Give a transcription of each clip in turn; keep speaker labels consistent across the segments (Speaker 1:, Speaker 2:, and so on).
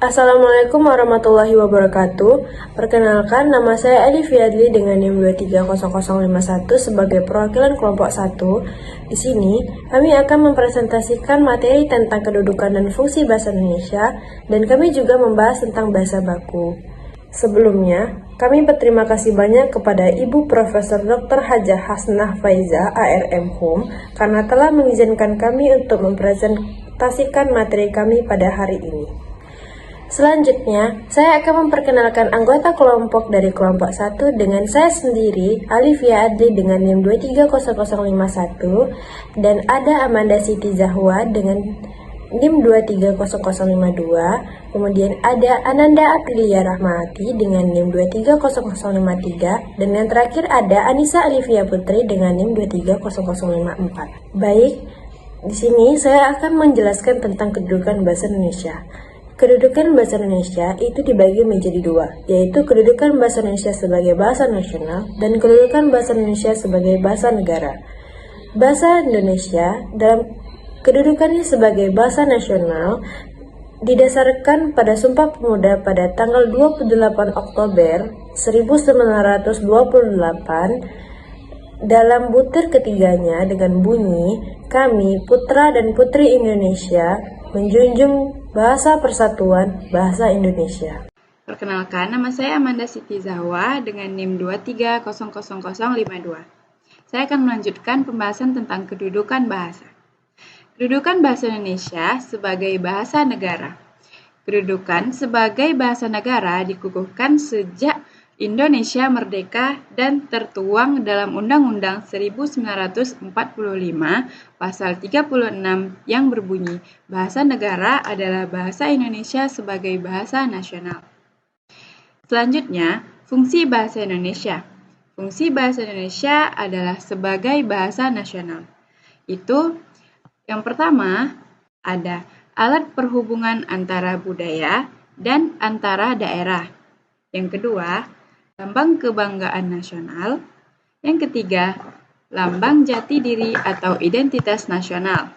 Speaker 1: Assalamualaikum warahmatullahi wabarakatuh. Perkenalkan, nama saya Alif Yadli dengan NIM 230051 sebagai perwakilan kelompok 1. Di sini, kami akan mempresentasikan materi tentang kedudukan dan fungsi bahasa Indonesia, dan kami juga membahas tentang bahasa baku. Sebelumnya, kami berterima kasih banyak kepada Ibu Profesor Dr. Hajah Hasnah Faiza, ARM Hum, karena telah mengizinkan kami untuk mempresentasikan materi kami pada hari ini. Selanjutnya, saya akan memperkenalkan anggota kelompok dari kelompok 1 dengan saya sendiri, Alifia Adli dengan NIM 230051, dan ada Amanda Siti Zahwa dengan NIM 230052, kemudian ada Ananda Aprilia Rahmati dengan NIM 230053, dan yang terakhir ada Anissa Alifia Putri dengan NIM 230054. Baik, di sini saya akan menjelaskan tentang kedudukan bahasa Indonesia. Kedudukan bahasa Indonesia itu dibagi menjadi dua, yaitu kedudukan bahasa Indonesia sebagai bahasa nasional dan kedudukan bahasa Indonesia sebagai bahasa negara. Bahasa Indonesia dalam kedudukannya sebagai bahasa nasional didasarkan pada Sumpah Pemuda pada tanggal 28 Oktober 1928 dalam butir ketiganya dengan bunyi, "Kami, putra dan putri Indonesia, menjunjung Bahasa Persatuan Bahasa Indonesia."
Speaker 2: Perkenalkan, nama saya Amanda Siti Zahwa dengan NIM 230052. Saya akan melanjutkan pembahasan tentang kedudukan bahasa. Kedudukan bahasa Indonesia sebagai bahasa negara. Kedudukan sebagai bahasa negara dikukuhkan sejak Indonesia merdeka dan tertuang dalam Undang-Undang 1945 pasal 36 yang berbunyi, bahasa negara adalah bahasa Indonesia sebagai bahasa nasional. Selanjutnya, fungsi bahasa Indonesia. Fungsi bahasa Indonesia adalah sebagai bahasa nasional. Itu yang pertama ada alat perhubungan antara budaya dan antara daerah. Yang kedua, lambang kebanggaan nasional. Yang ketiga, lambang jati diri atau identitas nasional.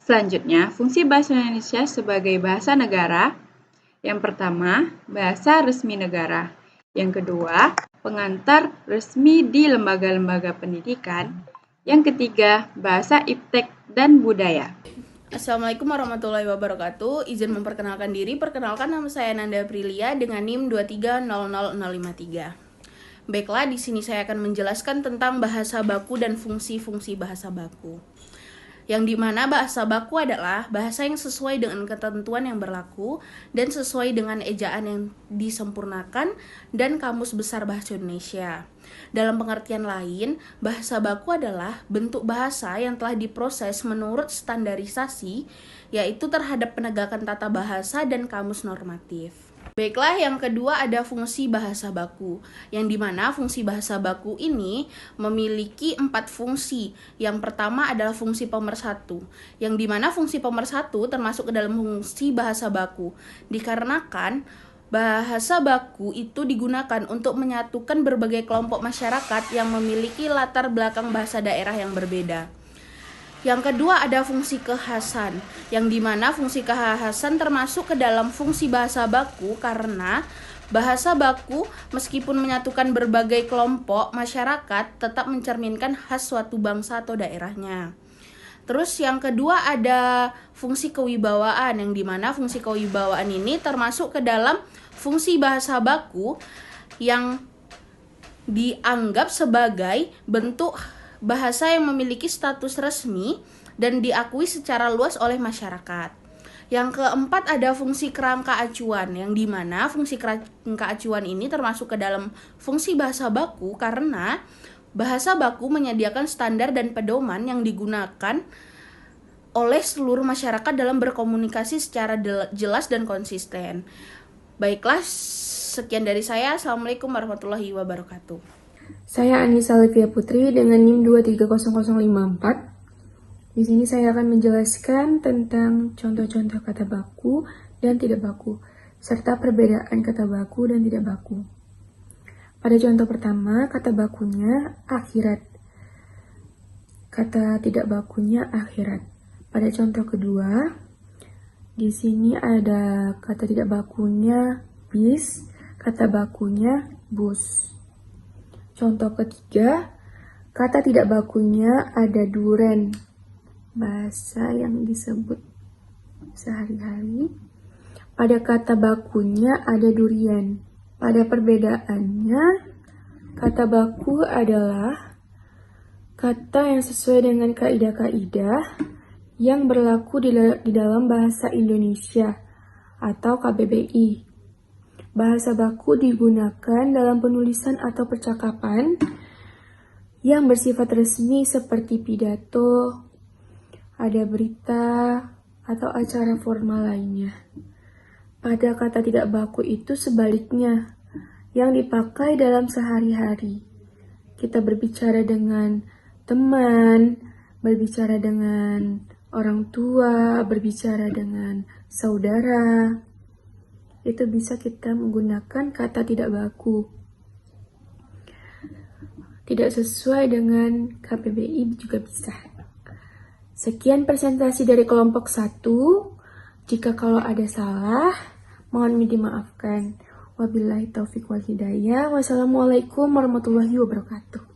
Speaker 2: Selanjutnya, fungsi bahasa Indonesia sebagai bahasa negara. Yang pertama, bahasa resmi negara. Yang kedua, pengantar resmi di lembaga-lembaga pendidikan. Yang ketiga, bahasa iptek dan budaya.
Speaker 3: Assalamualaikum warahmatullahi wabarakatuh. Izin memperkenalkan diri. Perkenalkan, nama saya Nanda Aprilia dengan NIM 230053. Baiklah, di sini saya akan menjelaskan tentang bahasa baku dan fungsi-fungsi bahasa baku. Yang dimana bahasa baku adalah bahasa yang sesuai dengan ketentuan yang berlaku dan sesuai dengan ejaan yang disempurnakan dan Kamus Besar Bahasa Indonesia. Dalam pengertian lain, bahasa baku adalah bentuk bahasa yang telah diproses menurut standarisasi, yaitu terhadap penegakan tata bahasa dan kamus normatif. Baiklah, yang kedua ada fungsi bahasa baku, yang dimana fungsi bahasa baku ini memiliki 4 fungsi. Yang pertama adalah fungsi pemersatu, yang dimana fungsi pemersatu termasuk ke dalam fungsi bahasa baku, dikarenakan bahasa baku itu digunakan untuk menyatukan berbagai kelompok masyarakat yang memiliki latar belakang bahasa daerah yang berbeda. Yang kedua ada fungsi kekhasan, yang dimana fungsi kekhasan termasuk ke dalam fungsi bahasa baku karena bahasa baku meskipun menyatukan berbagai kelompok masyarakat tetap mencerminkan khas suatu bangsa atau daerahnya. Terus yang kedua ada fungsi kewibawaan, yang dimana fungsi kewibawaan ini termasuk ke dalam fungsi bahasa baku yang dianggap sebagai bentuk bahasa yang memiliki status resmi dan diakui secara luas oleh masyarakat. Yang keempat ada fungsi kerangka acuan, yang dimana fungsi kerangka acuan ini termasuk ke dalam fungsi bahasa baku karena bahasa baku menyediakan standar dan pedoman yang digunakan oleh seluruh masyarakat dalam berkomunikasi secara jelas dan konsisten. Baiklah, sekian dari saya. Assalamualaikum warahmatullahi wabarakatuh.
Speaker 4: Saya Anissa Alifia Putri dengan NIM 230054. Di sini saya akan menjelaskan tentang contoh-contoh kata baku dan tidak baku, serta perbedaan kata baku dan tidak baku. Pada contoh pertama, kata bakunya akhirat. Kata tidak bakunya akhirat. Pada contoh kedua, Di sini ada kata tidak bakunya bis, kata bakunya bus. Contoh ketiga, kata tidak bakunya ada duren, bahasa yang disebut sehari-hari. Pada kata bakunya ada durian. Pada perbedaannya, kata baku adalah kata yang sesuai dengan kaidah-kaidah yang berlaku di dalam bahasa Indonesia atau KBBI. Bahasa baku digunakan dalam penulisan atau percakapan yang bersifat resmi seperti pidato, ada berita, atau acara formal lainnya. Pada kata tidak baku itu sebaliknya, yang dipakai dalam sehari-hari. Kita berbicara dengan teman, berbicara dengan orang tua, berbicara dengan saudara. Itu bisa kita menggunakan kata tidak baku. Tidak sesuai dengan KBBI juga bisa. Sekian presentasi dari kelompok 1. Jika kalau ada salah, mohon dimaafkan. Wabillahi taufiq wal hidayah. Wassalamualaikum warahmatullahi wabarakatuh.